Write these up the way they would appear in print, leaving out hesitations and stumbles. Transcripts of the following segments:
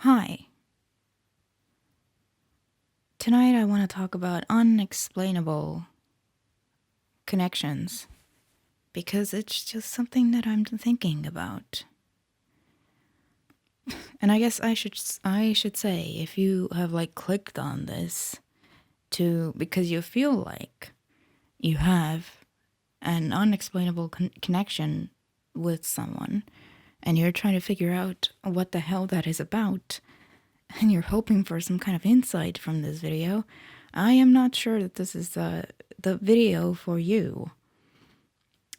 Hi. Tonight I want to talk about unexplainable connections because it's just something that I'm thinking about. And I guess I should say if you have clicked on this because you feel like you have an unexplainable connection with someone and you're trying to figure out what the hell that is about, and you're hoping for some kind of insight from this video, I am not sure that this is the video for you.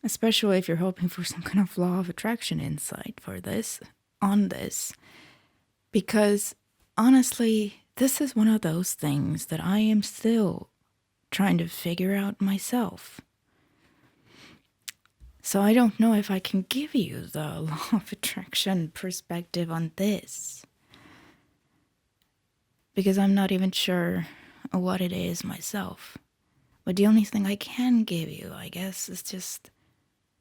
Especially if you're hoping for some kind of law of attraction insight on this. Because honestly, this is one of those things that I am still trying to figure out myself. So I don't know if I can give you the law of attraction perspective on this, because I'm not even sure what it is myself. But the only thing I can give you, I guess, is just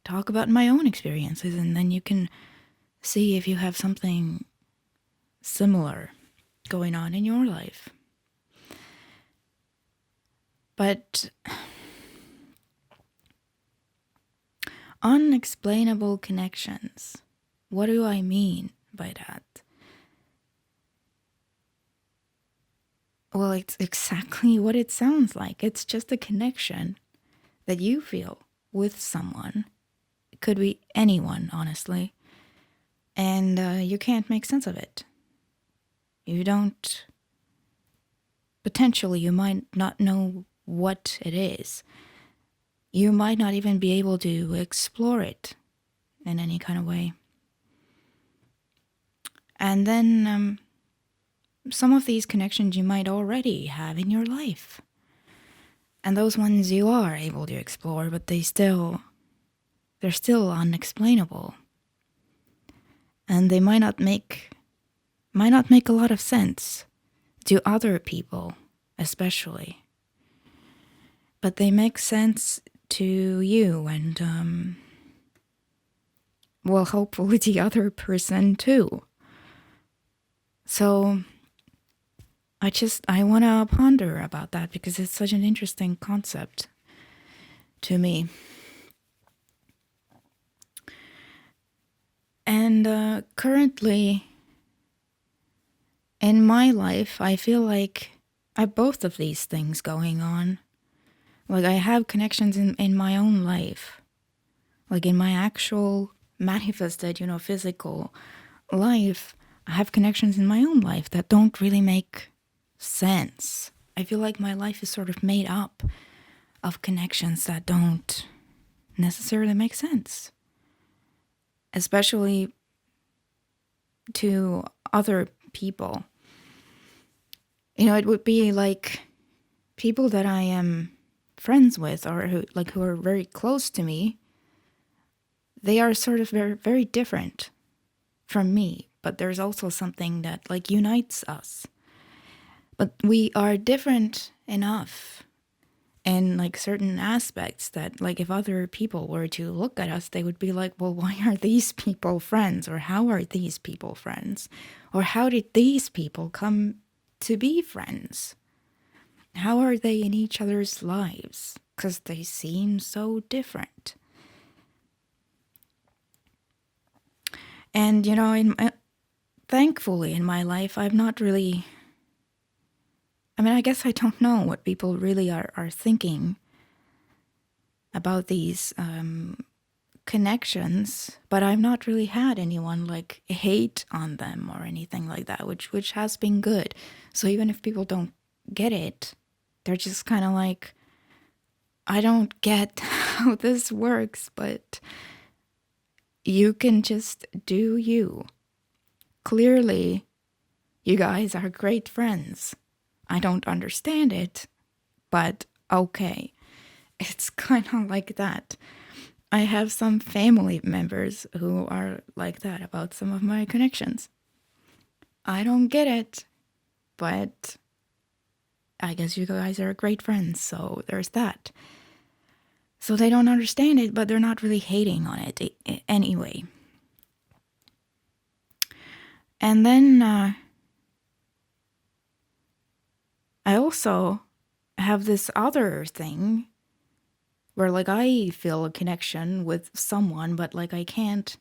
talk about my own experiences, and then you can see if you have something similar going on in your life. But unexplainable connections, what do I mean by that? Well, it's exactly what it sounds like. It's just a connection that you feel with someone. It could be anyone, honestly. And you can't make sense of it. You don't. Potentially, you might not know what it is. You might not even be able to explore it in any kind of way. And then some of these connections you might already have in your life. And those ones you are able to explore, but they're still unexplainable. And they might not make a lot of sense to other people, especially. But they make sense to you and, well, hopefully the other person too. So I want to ponder about that because it's such an interesting concept to me. And currently in my life, I feel like I have both of these things going on. Like I have connections in my own life, like in my actual manifested, physical life. I have connections in my own life that don't really make sense. I feel like my life is sort of made up of connections that don't necessarily make sense, especially to other people. It would be like people that I am friends with or who are very close to me. They are sort of very, very different from me, but there's also something that unites us. But we are different enough in certain aspects that if other people were to look at us, they would be like, well, why are these people friends? Or how are these people friends? Or how did these people come to be friends? How are they in each other's lives? Because they seem so different. And, thankfully in my life, I've not really... I guess I don't know what people really are thinking about these connections, but I've not really had anyone hate on them or anything like that, which has been good. So even if people don't get it, they're just kind of like, I don't get how this works, but you can just do you. Clearly, you guys are great friends. I don't understand it, but okay. It's kind of like that. I have some family members who are like that about some of my connections. I don't get it, but I guess you guys are great friends, so there's that. So they don't understand it, but they're not really hating on it anyway. And then also have this other thing where like I feel a connection with someone, but like I can't.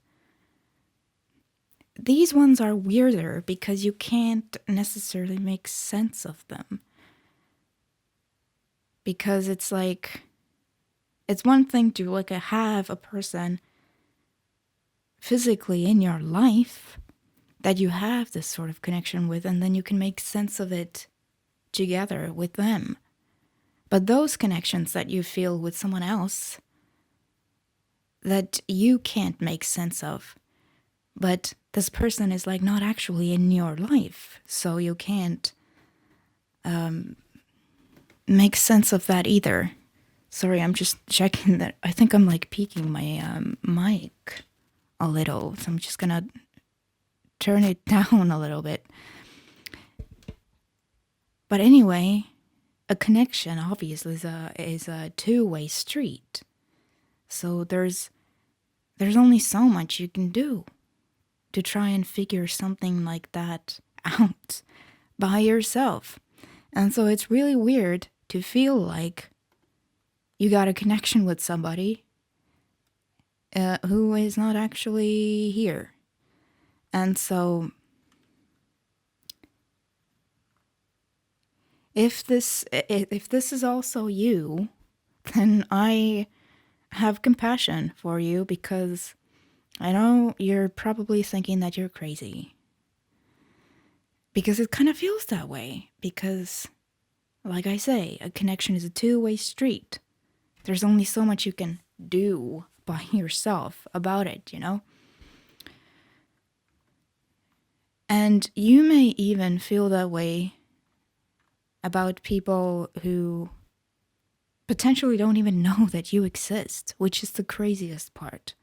These ones are weirder because you can't necessarily make sense of them. Because it's like, it's one thing to like have a person physically in your life that you have this sort of connection with, and then you can make sense of it together with them. But those connections that you feel with someone else that you can't make sense of, but this person is like not actually in your life, so you can't make sense of that either. Sorry, I'm just checking that. I think I'm like peaking my mic a little, so I'm just gonna turn it down a little bit. But anyway, a connection obviously is a two-way street. So there's only so much you can do to try and figure something like that out by yourself. And so it's really weird to feel like you got a connection with somebody who is not actually here. And so if this is also you, then I have compassion for you, because I know you're probably thinking that you're crazy. Because it kind of feels that way. Because, like I say, a connection is a two-way street. There's only so much you can do by yourself about it, you know? And you may even feel that way about people who potentially don't even know that you exist, which is the craziest part.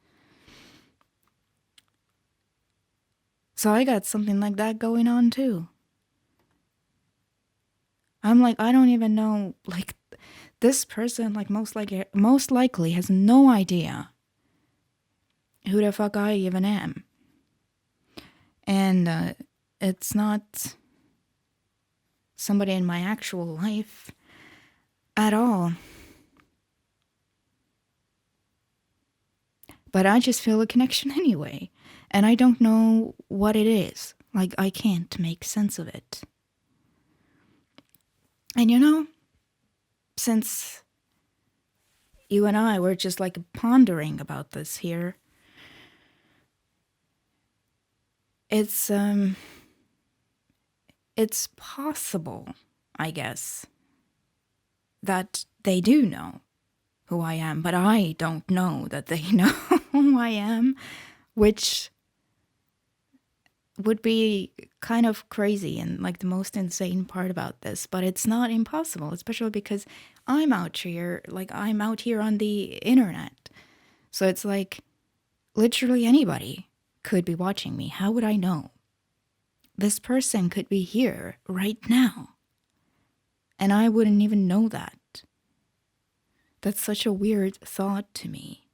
So I got something like that going on too. I'm like, I don't even know, like, this person, like, most likely has no idea who the fuck I even am. And it's not somebody in my actual life at all. But I just feel a connection anyway. And I don't know what it is. Like, I can't make sense of it. And you know, since you and I were just like pondering about this here, it's possible, I guess, that they do know who I am, but I don't know that they know who I am, which would be kind of crazy and like the most insane part about this. But it's not impossible, especially because I'm out here on the internet. So it's like literally anybody could be watching me. How would I know? This person could be here right now, and I wouldn't even know that. That's such a weird thought to me.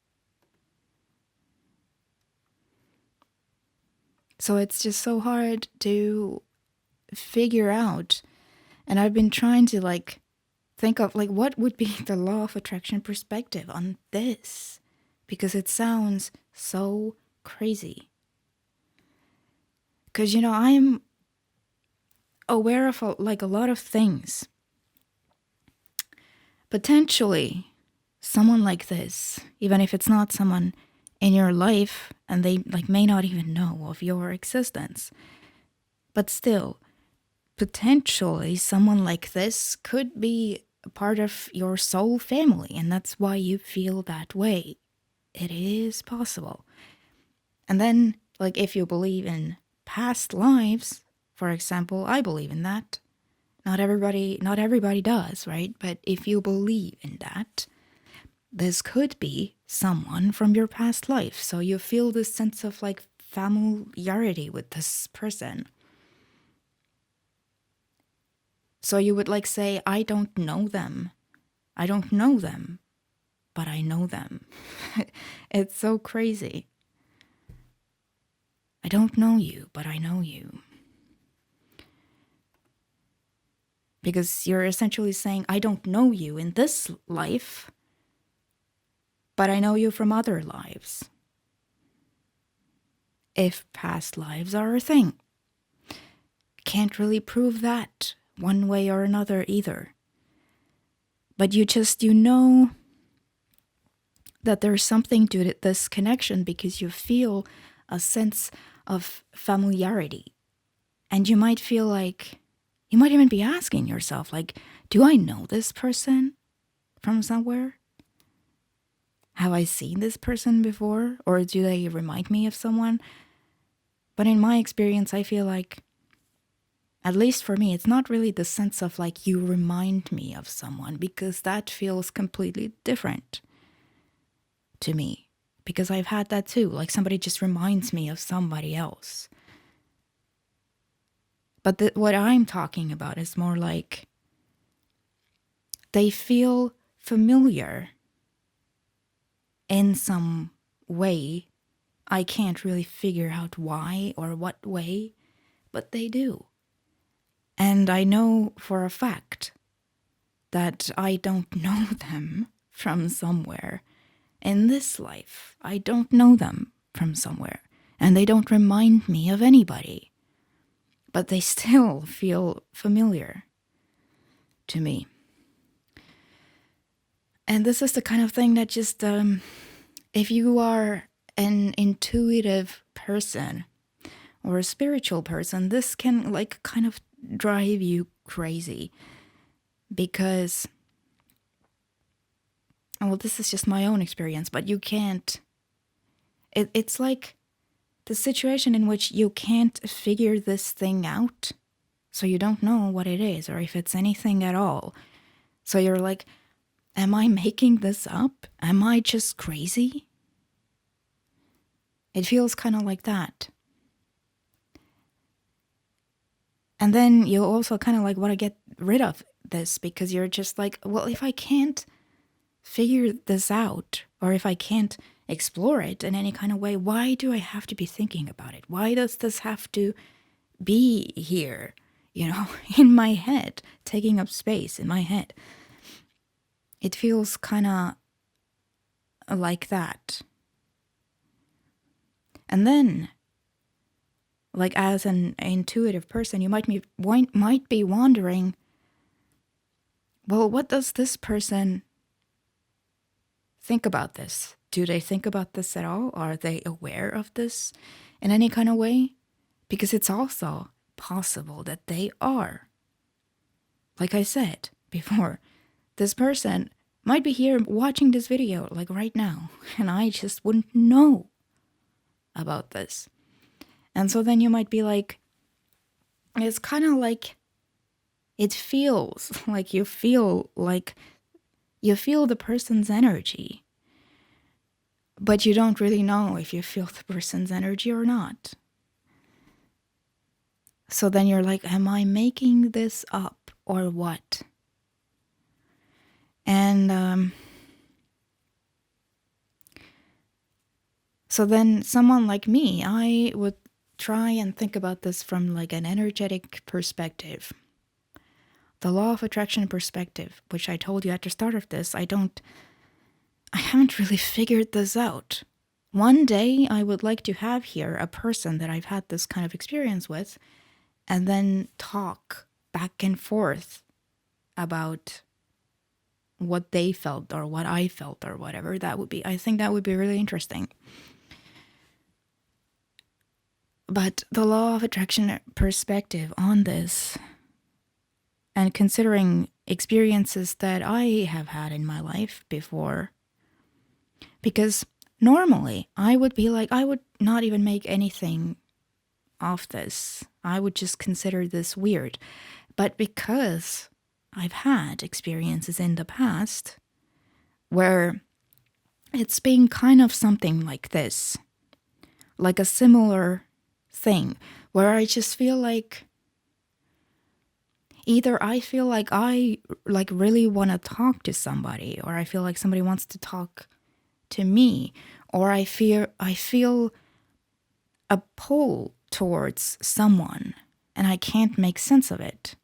So it's just so hard to figure out. And I've been trying to like think of like what would be the law of attraction perspective on this, because it sounds so crazy. Because, you know, I'm aware of like a lot of things. Potentially, someone like this, even if it's not someone in your life and they like may not even know of your existence, but still, potentially someone like this could be a part of your soul family, and that's why you feel that way. It is possible. And then, like, if you believe in past lives, for example, I believe in that. Not everybody does, right? But if you believe in that, this could be someone from your past life. So you feel this sense of like familiarity with this person. So you would like say, I don't know them. I don't know them, but I know them. It's so crazy. I don't know you, but I know you. Because you're essentially saying, I don't know you in this life, but I know you from other lives. If past lives are a thing. Can't really prove that one way or another either. But you know that there's something to this connection because you feel a sense of familiarity. And you might feel like, you might even be asking yourself, like, do I know this person from somewhere? Have I seen this person before? Or do they remind me of someone? But in my experience, I feel like, at least for me, it's not really the sense of like you remind me of someone, because that feels completely different to me. Because I've had that too, like somebody just reminds me of somebody else. But what I'm talking about is more like they feel familiar in some way. I can't really figure out why or what way, but they do. And I know for a fact that I don't know them from somewhere. In this life, I don't know them from somewhere. And they don't remind me of anybody. But they still feel familiar to me. And this is the kind of thing that just, if you are an intuitive person or a spiritual person, this can like kind of drive you crazy. Because, well, this is just my own experience, but you can't, it's like the situation in which you can't figure this thing out. So you don't know what it is or if it's anything at all. So you're like, am I making this up? Am I just crazy? It feels kind of like that. And then you also kind of like want to get rid of this because you're just like, well, if I can't figure this out or if I can't explore it in any kind of way, why do I have to be thinking about it? Why does this have to be here, in my head, taking up space in my head? It feels kind of like that. And then, like as an intuitive person, you might be wondering, well, what does this person think about this? Do they think about this at all? Are they aware of this in any kind of way? Because it's also possible that they are. Like I said before, this person might be here watching this video like right now, and I just wouldn't know about this. And so then you might be like, it's kind of like, it feels like you feel the person's energy, but you don't really know if you feel the person's energy or not. So then you're like, am I making this up or what? And so then someone like me, I would try and think about this from like an energetic perspective. The law of attraction perspective, which I told you at the start of this, I haven't really figured this out. One day I would like to have here a person that I've had this kind of experience with and then talk back and forth about what they felt or what I felt or whatever. I think that would be really interesting. But the law of attraction perspective on this, and considering experiences that I have had in my life before, because normally I would be like, I would not even make anything of this. I would just consider this weird. But because I've had experiences in the past where it's been kind of something like this, like a similar thing, where I just feel like either I feel like I like really want to talk to somebody, or I feel like somebody wants to talk to me, or I feel a pull towards someone and I can't make sense of it.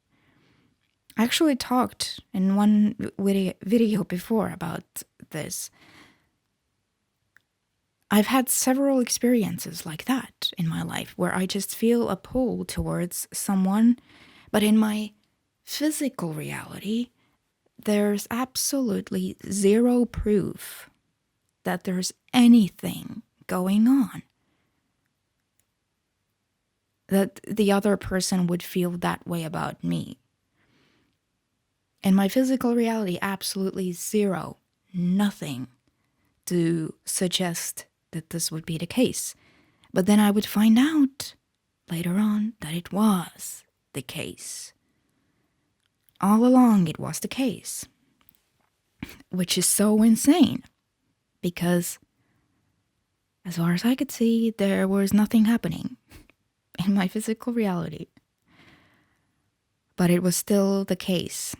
I actually talked in one video before about this. I've had several experiences like that in my life where I just feel a pull towards someone, but in my physical reality, there's absolutely zero proof that there's anything going on. That the other person would feel that way about me. In my physical reality, absolutely zero, nothing to suggest that this would be the case. But then I would find out later on that it was the case. All along it was the case. Which is so insane. Because as far as I could see, there was nothing happening in my physical reality. But it was still the case.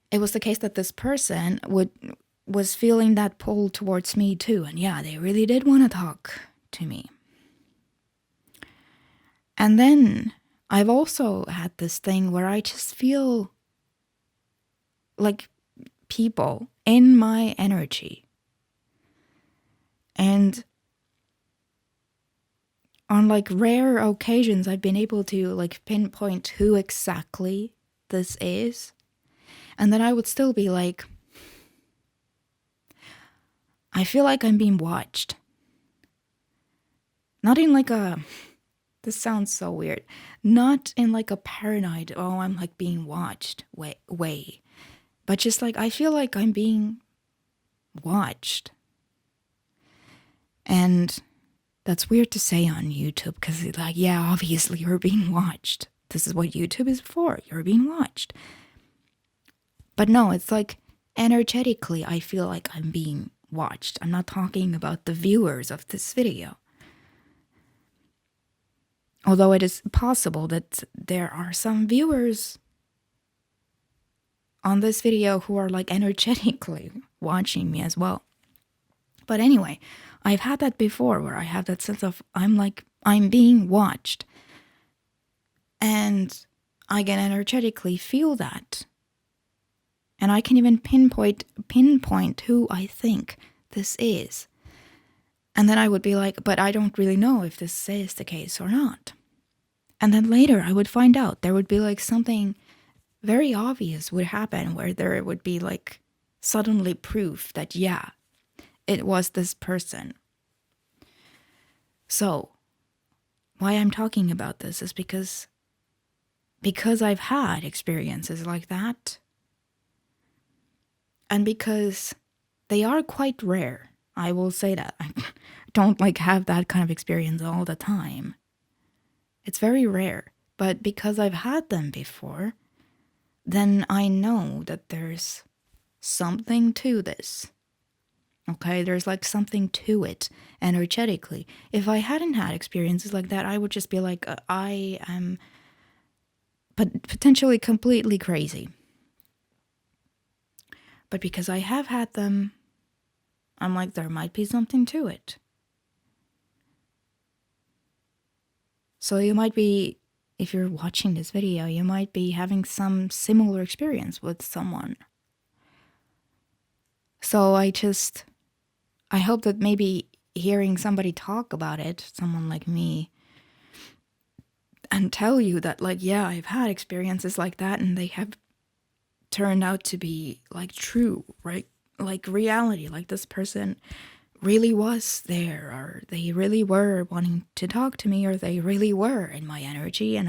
It was the case that this person was feeling that pull towards me too. And yeah, they really did want to talk to me. And then I've also had this thing where I just feel like people in my energy. And on like rare occasions, I've been able to like pinpoint who exactly this is. And then I would still be like, I feel like I'm being watched. Not in like a, this sounds so weird. Not in like a paranoid, oh, I'm like being watched way. But just like, I feel like I'm being watched. And that's weird to say on YouTube because it's like, yeah, obviously you're being watched. This is what YouTube is for. You're being watched. But no, it's like energetically, I feel like I'm being watched. I'm not talking about the viewers of this video. Although it is possible that there are some viewers on this video who are like energetically watching me as well. But anyway, I've had that before where I have that sense of I'm being watched. And I can energetically feel that. And I can even pinpoint who I think this is. And then I would be like, but I don't really know if this is the case or not. And then later I would find out. There would be like something very obvious would happen where there would be like suddenly proof that, yeah, it was this person. So why I'm talking about this is because I've had experiences like that. And because they are quite rare, I will say that. I don't like have that kind of experience all the time. It's very rare. But because I've had them before, then I know that there's something to this. Okay, there's like something to it energetically. If I hadn't had experiences like that, I would just be like, I am potentially completely crazy. But because I have had them, I'm like, there might be something to it. So you might be, if you're watching this video, you might be having some similar experience with someone. So I hope that maybe hearing somebody talk about it, someone like me, and tell you that like, yeah, I've had experiences like that and they have turned out to be like true, right? Like reality, like this person really was there, or they really were wanting to talk to me, or they really were in my energy and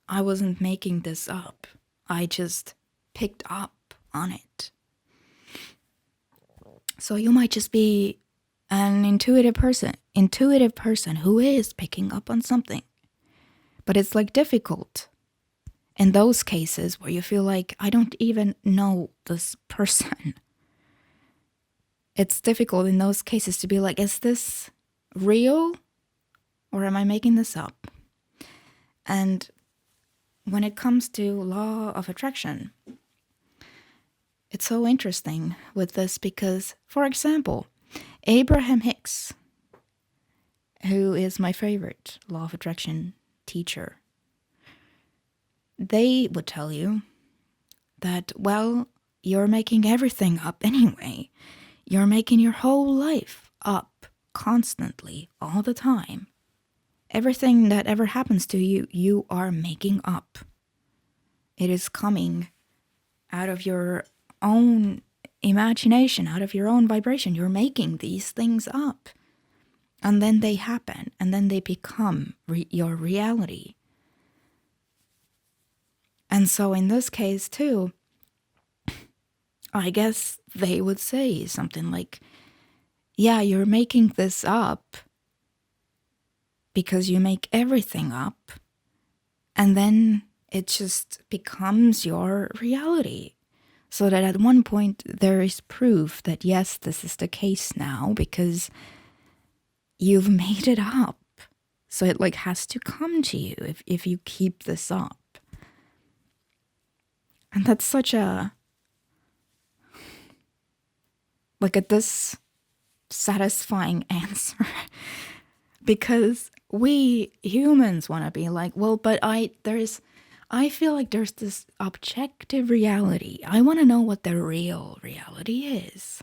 I wasn't making this up. I just picked up on it. So you might just be an intuitive person who is picking up on something. But it's like difficult in those cases where you feel like, I don't even know this person. It's difficult in those cases to be like, is this real or am I making this up? And when it comes to law of attraction, it's so interesting with this because, for example, Abraham Hicks, who is my favorite law of attraction teacher, they would tell you that, well, you're making everything up anyway. You're making your whole life up constantly, all the time. Everything that ever happens to you, you are making up. It is coming out of your own imagination, out of your own vibration. You're making these things up. And then they happen, and then they become your reality. And so in this case, too, I guess they would say something like, yeah, you're making this up because you make everything up, and then it just becomes your reality. So that at one point there is proof that yes, this is the case now because you've made it up. So it like has to come to you if you keep this up. And that's such a dissatisfying answer. Because we humans want to be like, well, but I feel like there's this objective reality. I want to know what the real reality is.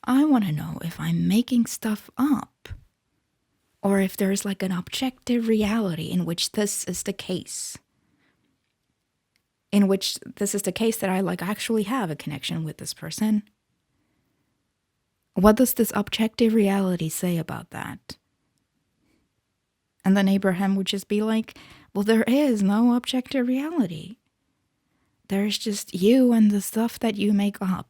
I want to know if I'm making stuff up or if there's like an objective reality in which this is the case. In which this is the case that I like actually have a connection with this person. What does this objective reality say about that? And then Abraham would just be like, well, there is no objective reality. There's just you and the stuff that you make up.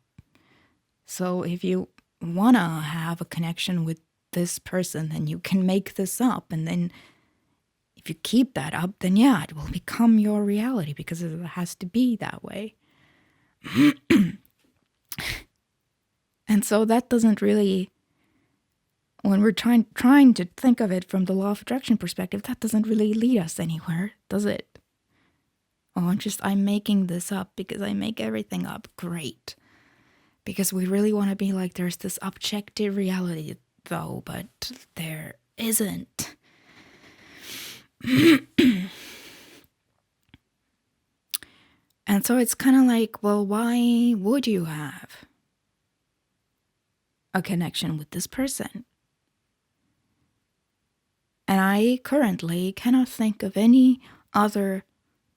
So if you want to have a connection with this person, then you can make this up. And then if you keep that up, then yeah, it will become your reality because it has to be that way. And so that doesn't really, when we're trying to think of it from the law of attraction perspective, that doesn't really lead us anywhere, does it? Oh, I'm making this up because I make everything up. Great. Because we really want to be like, there's this objective reality, though, but there isn't. And so it's kind of like, well, why would you have a connection with this person? And I currently cannot think of any other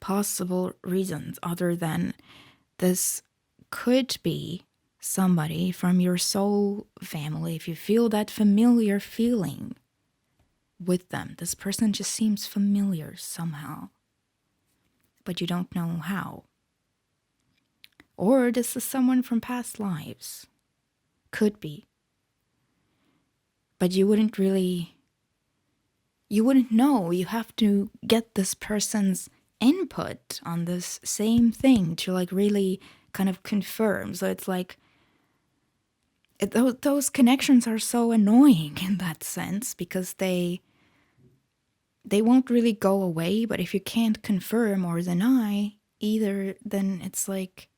possible reasons other than this could be somebody from your soul family. If you feel that familiar feeling with them, this person just seems familiar somehow, but you don't know how. Or this is someone from past lives. Could be. But you wouldn't know. You have to get this person's input on this same thing to like really kind of confirm. So it's like, those connections are so annoying in that sense because they won't really go away, but if you can't confirm or deny either, then it's like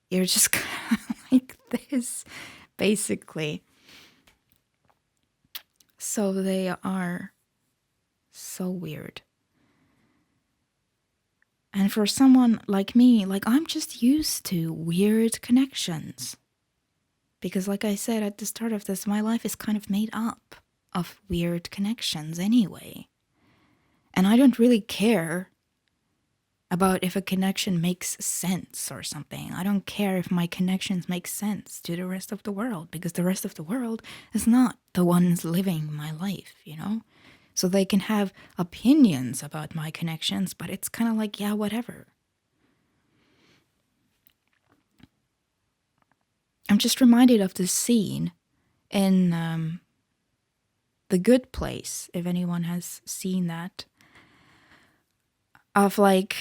you're just kind of like this, basically. So they are so weird. And for someone like me, like I'm just used to weird connections. Because like I said at the start of this, my life is kind of made up of weird connections anyway. And I don't really care about if a connection makes sense or something. I don't care if my connections make sense to the rest of the world, because the rest of the world is not the ones living my life, you know? So they can have opinions about my connections, but it's kind of like, yeah, whatever. I'm just reminded of this scene in The Good Place, if anyone has seen that, of like,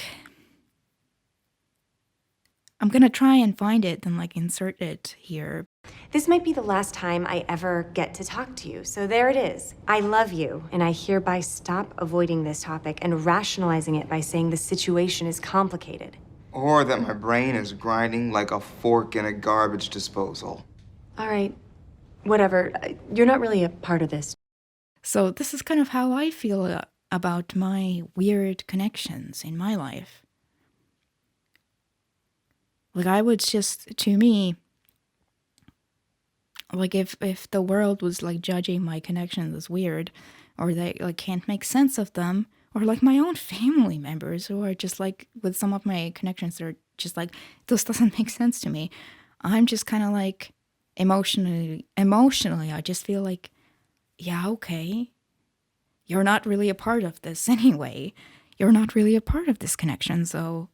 I'm gonna try and find it and like insert it here. This might be the last time I ever get to talk to you, so there it is. I love you, and I hereby stop avoiding this topic and rationalizing it by saying the situation is complicated. Or that my brain is grinding like a fork in a garbage disposal. All right, whatever. You're not really a part of this. So this is kind of how I feel about my weird connections in my life. Like, I would just, to me, like, if the world was, like, judging my connections as weird, or they, like, can't make sense of them, or, like, my own family members who are just, like, with some of my connections, they're just, like, this doesn't make sense to me. I'm just kind of, like, emotionally, I just feel like, yeah, okay, you're not really a part of this anyway. You're not really a part of this connection, so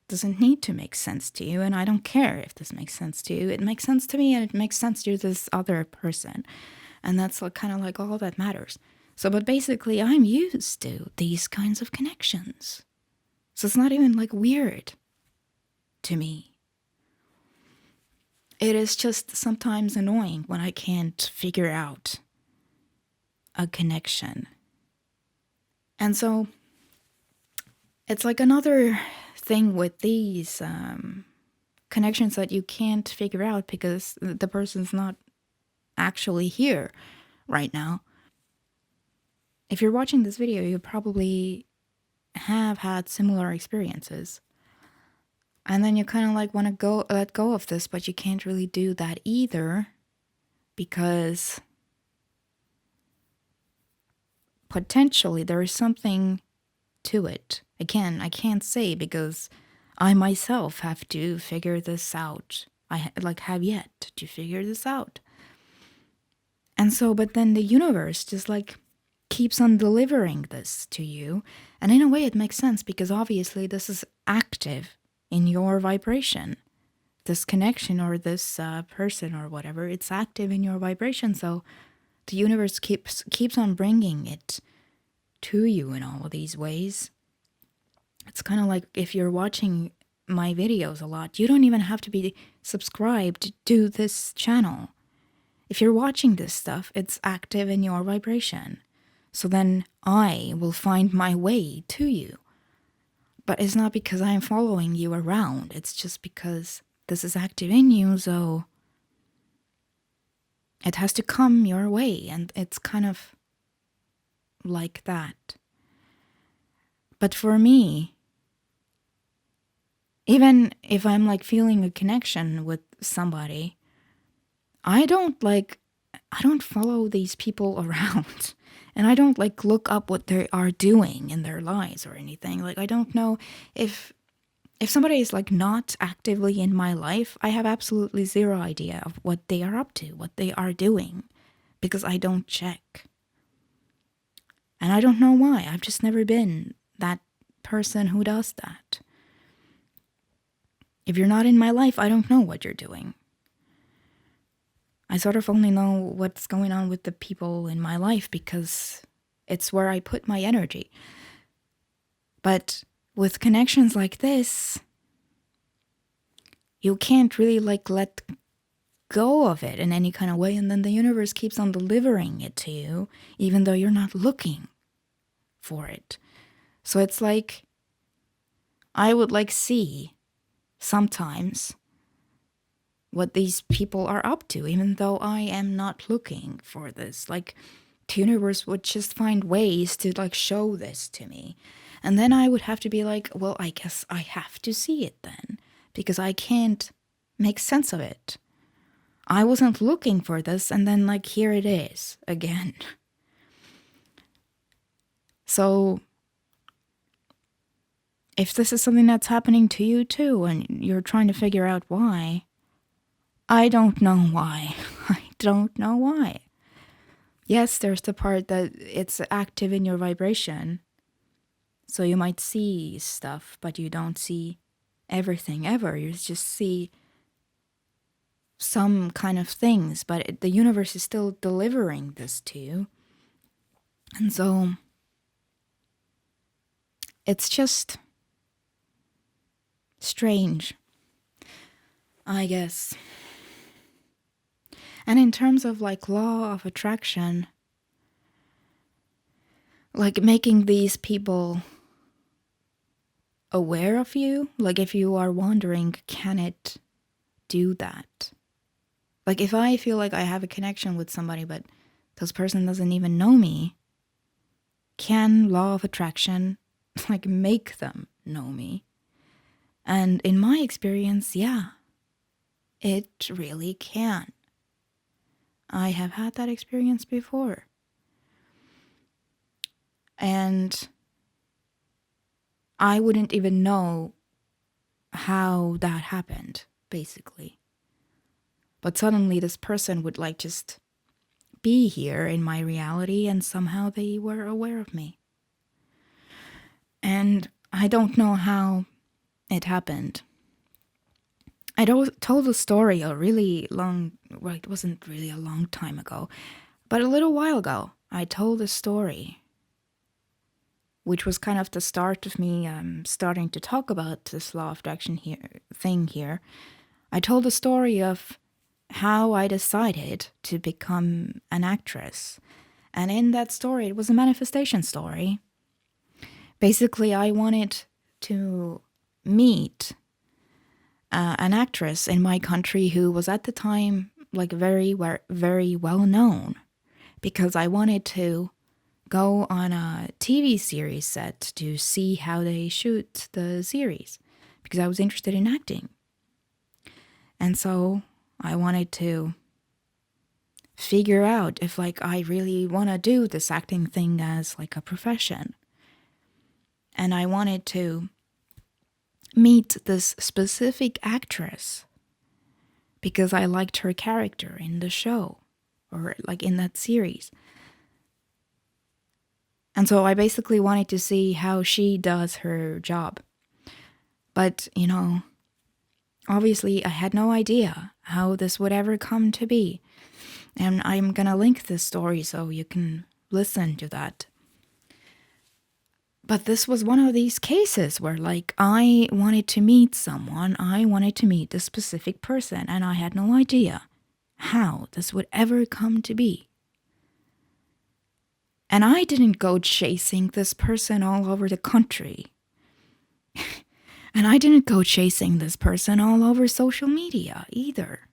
it doesn't need to make sense to you, and I don't care if this makes sense to you. It makes sense to me, and it makes sense to this other person, and that's like, kind of like all that matters. So, but basically, I'm used to these kinds of connections, so it's not even like weird to me. It is just sometimes annoying when I can't figure out a connection. And so it's like another thing with these connections that you can't figure out because the person's not actually here right now. If you're watching this video, you probably have had similar experiences. And then you kind of like want to let go of this, but you can't really do that either because potentially there is something to it. Again, I can't say because I myself have to figure this out. I have yet to figure this out. And so, but then the universe just like keeps on delivering this to you. And in a way it makes sense because obviously this is active in your vibration. This connection or this person or whatever, it's active in your vibration. So the universe keeps on bringing it to you in all of these ways. It's kind of like if you're watching my videos a lot, you don't even have to be subscribed to this channel. If you're watching this stuff, it's active in your vibration. So then I will find my way to you. But it's not because I'm following you around. It's just because this is active in you, so it has to come your way. And it's kind of like that. But for me, even if I'm like feeling a connection with somebody, I don't follow these people around. And I don't like look up what they are doing in their lives or anything. Like, I don't know if somebody is like not actively in my life, I have absolutely zero idea of what they are up to, what they are doing, because I don't check. And I don't know why. I've just never been that person who does that. If you're not in my life, I don't know what you're doing. I sort of only know what's going on with the people in my life because it's where I put my energy. But with connections like this, you can't really like let go of it in any kind of way, and then the universe keeps on delivering it to you, even though you're not looking for it. So it's like, I would like see sometimes what these people are up to, even though I am not looking for this. Like, the universe would just find ways to like show this to me. And then I would have to be like, well, I guess I have to see it then, because I can't make sense of it. I wasn't looking for this, and then like here it is again. So if this is something that's happening to you too, and you're trying to figure out why, I don't know why. I don't know why. Yes, there's the part that it's active in your vibration. So you might see stuff, but you don't see everything ever. You just see some kind of things, but the universe is still delivering this to you. And so it's just strange, I guess. And in terms of like law of attraction, like making these people aware of you, like if you are wondering, can it do that? Like if I feel like I have a connection with somebody, but this person doesn't even know me, can law of attraction like make them know me? And in my experience, yeah, it really can. I have had that experience before. And I wouldn't even know how that happened, basically. But suddenly this person would like just be here in my reality, and somehow they were aware of me. And I don't know how it happened. I told the story a really long, well, it wasn't really a long time ago, but a little while ago, I told a story, which was kind of the start of me starting to talk about this law of attraction here. I told a story of how I decided to become an actress. And in that story, it was a manifestation story. Basically, I wanted to meet an actress in my country who was at the time like very, very well known, because I wanted to go on a TV series set to see how they shoot the series, because I was interested in acting. And so I wanted to figure out if like I really want to do this acting thing as like a profession. And I wanted to meet this specific actress because I liked her character in the show, or like in that series. And so I basically wanted to see how she does her job. But, obviously I had no idea how this would ever come to be. And I'm gonna link this story so you can listen to that. But this was one of these cases where, like, I wanted to meet someone, I wanted to meet a specific person, and I had no idea how this would ever come to be. And I didn't go chasing this person all over the country. And I didn't go chasing this person all over social media either.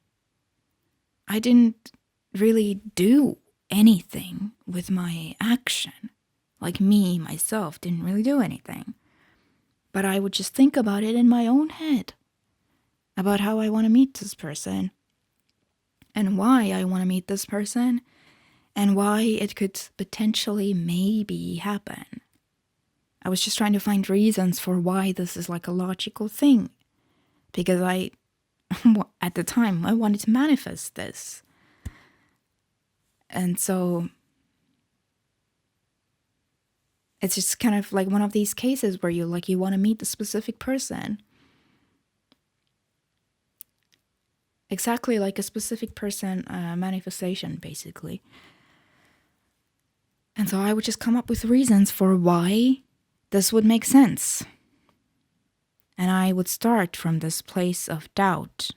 I didn't really do anything with my action. Like me, myself, didn't really do anything. But I would just think about it in my own head. About how I want to meet this person. And why I want to meet this person. And why it could potentially maybe happen. I was just trying to find reasons for why this is like a logical thing. Because at the time, I wanted to manifest this. And so it's just kind of like one of these cases where you want to meet the specific person. Exactly like a specific person manifestation, basically. And so I would just come up with reasons for why this would make sense. And I would start from this place of doubt.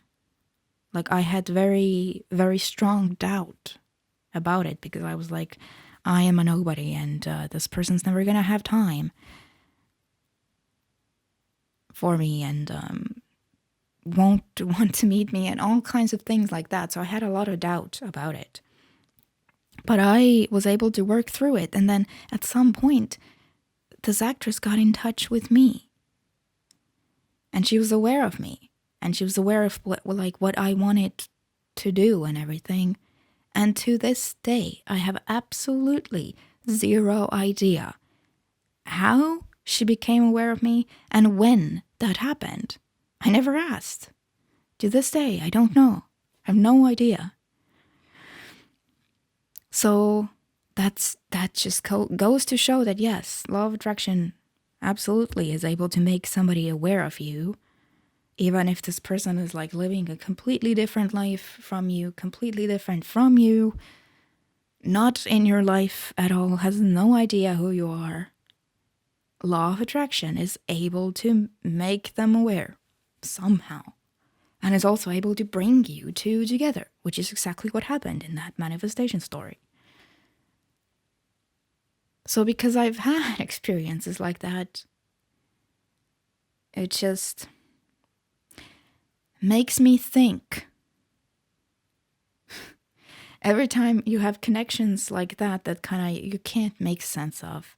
Like I had very, very strong doubt about it, because I was like, I am a nobody, and this person's never going to have time for me, and won't want to meet me, and all kinds of things like that. So I had a lot of doubt about it. But I was able to work through it. And then at some point, this actress got in touch with me. And she was aware of me. And she was aware of what I wanted to do and everything. And to this day, I have absolutely zero idea how she became aware of me and when that happened. I never asked. To this day, I don't know. I have no idea. So that just goes to show that yes, law of attraction absolutely is able to make somebody aware of you, even if this person is like living a completely different life from you, completely different from you, not in your life at all, has no idea who you are. Law of attraction is able to make them aware somehow, and is also able to bring you two together, which is exactly what happened in that manifestation story. So because I've had experiences like that, it just makes me think. Every time you have connections like that kind of you can't make sense of,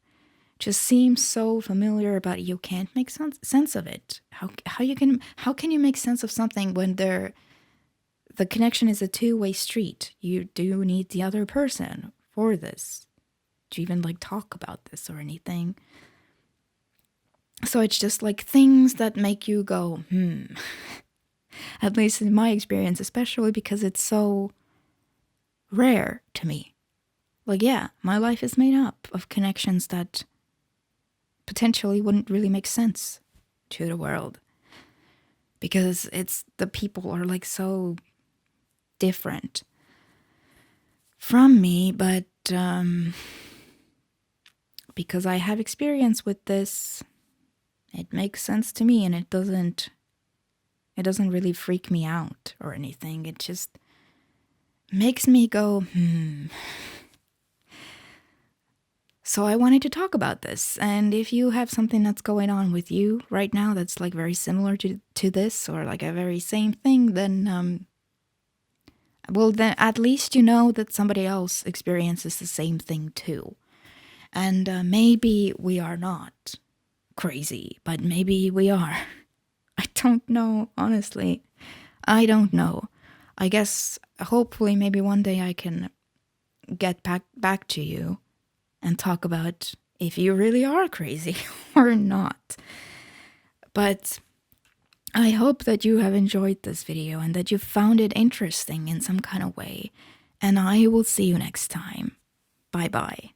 just seems so familiar, but you can't make sense of it. How can you make sense of something when the connection is a two-way street? You do need the other person for this to even like talk about this or anything. So it's just like things that make you go, At least in my experience, especially because it's so rare to me. Like, yeah, my life is made up of connections that potentially wouldn't really make sense to the world. Because the people are like so different from me, but because I have experience with this, it makes sense to me, and it doesn't really freak me out or anything. It just makes me go, So I wanted to talk about this, and if you have something that's going on with you right now that's like very similar to this, or like a very same thing, then well, then at least you know that somebody else experiences the same thing too. And maybe we are not crazy, but maybe we are. I don't know, honestly. I don't know. I guess hopefully maybe one day I can get back to you and talk about if you really are crazy or not. But I hope that you have enjoyed this video and that you found it interesting in some kind of way. And I will see you next time. Bye bye.